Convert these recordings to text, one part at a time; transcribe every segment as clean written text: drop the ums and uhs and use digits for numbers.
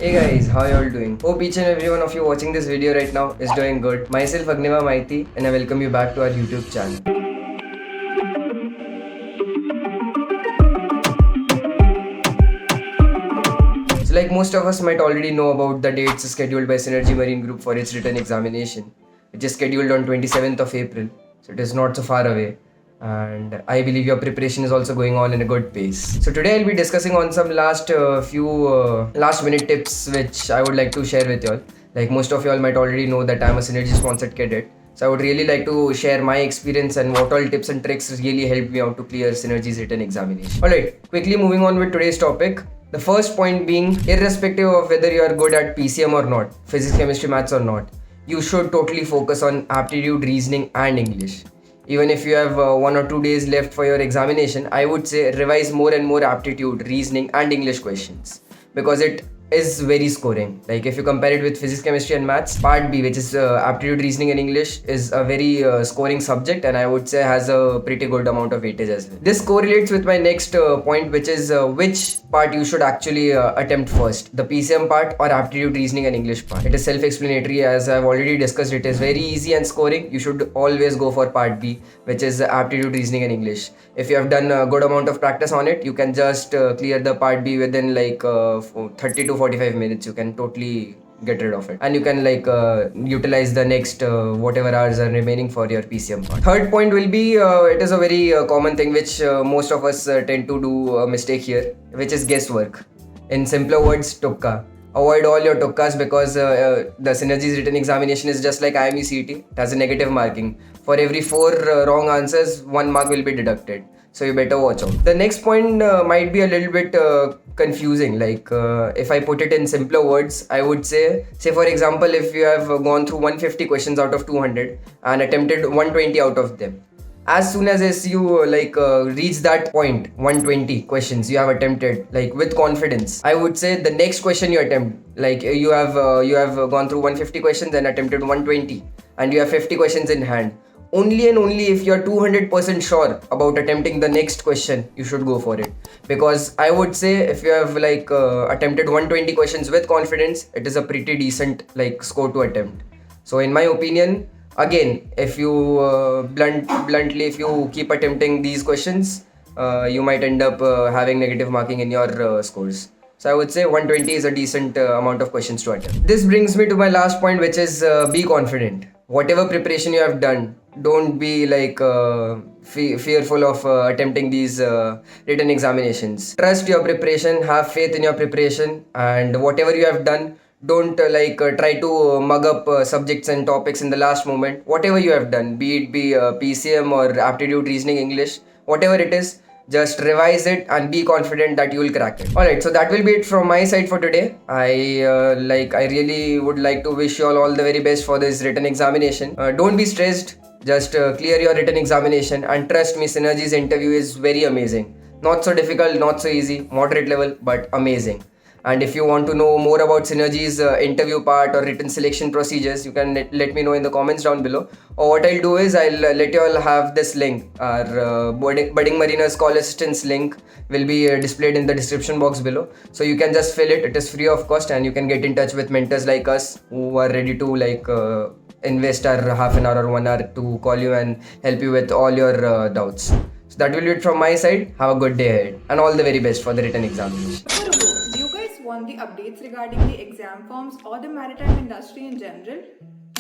Hey guys, how you all doing? Hope each and every one of you watching this video right now is doing good. Myself Agniva Maiti and I welcome you back to our YouTube channel. So like most of us might already know about the dates scheduled by Synergy Marine Group for its written examination, which is scheduled on 27th of April. So it is not so far away. And I believe your preparation is also going on in a good pace. So today I'll be discussing on some last minute tips which I would like to share with you all. Like most of you all might already know that I'm a Synergy sponsored cadet. So I would really like to share my experience and what all tips and tricks really helped me out to clear Synergy's written examination. Alright, quickly moving on with today's topic. The first point being, irrespective of whether you are good at PCM or not, physics, chemistry, maths or not, you should totally focus on aptitude, reasoning and English. Even if you have 1 or 2 days left for your examination, I would say revise more and more aptitude, reasoning and English questions because it is very scoring. Like if you compare it with physics, chemistry and maths, part B, which is aptitude, reasoning and English, is a very scoring subject and I would say has a pretty good amount of weightage as well. This correlates with my next point, which is which part you should actually attempt first, the PCM part or aptitude, reasoning and English part. It is self-explanatory, as I've already discussed. It is very easy and scoring. You should always go for part B, which is aptitude, reasoning and English. If you have done a good amount of practice on it, you can just clear the part B within like 30 to 45 minutes. You can totally get rid of it and you can utilize the next whatever hours are remaining for your PCM part. Third point will be it is a very common thing which most of us tend to do a mistake here, which is guesswork. In simpler words, tukka. Avoid all your tukkas because the Synergy's written examination is just like IMUCET. It has a negative marking. For every 4 wrong answers, 1 mark will be deducted. So you better watch out. The next point might be a little bit confusing. Like if I put it in simpler words, I would say for example, if you have gone through 150 questions out of 200 and attempted 120 out of them, as soon as you reach that point, 120 questions you have attempted like with confidence, I would say the next question you attempt, like you have gone through 150 questions and attempted 120 and you have 50 questions in hand. Only and only if you're 200% sure about attempting the next question, you should go for it. Because I would say if you have attempted 120 questions with confidence, it is a pretty decent score to attempt. So in my opinion, again, if you bluntly, if you keep attempting these questions, you might end up having negative marking in your scores. So I would say 120 is a decent amount of questions to attempt. This brings me to my last point, which is be confident. Whatever preparation you have done, don't be fearful of attempting these written examinations. Trust your preparation, have faith in your preparation, and whatever you have done, don't try to mug up subjects and topics in the last moment. Whatever you have done, be it PCM or aptitude, reasoning, English, whatever it is, just revise it and be confident that you will crack it. Alright, so that will be it from my side for today. I really would like to wish you all the very best for this written examination. Don't be stressed. Just clear your written examination and trust me, Synergy's interview is very amazing. Not so difficult, not so easy, moderate level, but amazing. And if you want to know more about Synergy's interview part or written selection procedures, you can let me know in the comments down below. Or what I'll do is I'll let you all have this link. Our Budding Mariners Call Assistance link will be displayed in the description box below. So you can just fill it. It is free of cost and you can get in touch with mentors like us who are ready to invest our half an hour or 1 hour to call you and help you with all your doubts. So that will be it from my side. Have a good day ahead and all the very best for the written examination. Do you guys want the updates regarding the exam forms or the maritime industry in general?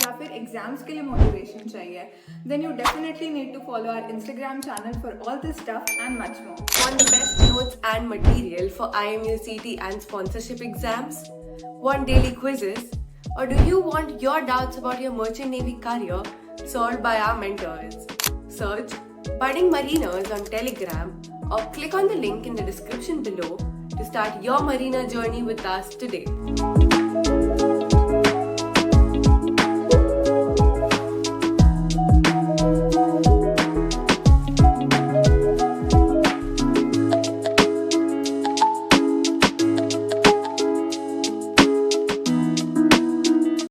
या फिर exams के लिए motivation चाहिए, then you definitely need to follow our Instagram channel for all this stuff and much more. Want the best notes and material for IMUCET and sponsorship exams? Want daily quizzes? Or do you want your doubts about your merchant navy career solved by our mentors? Search Budding Mariners on Telegram or click on the link in the description below to start your mariner journey with us today.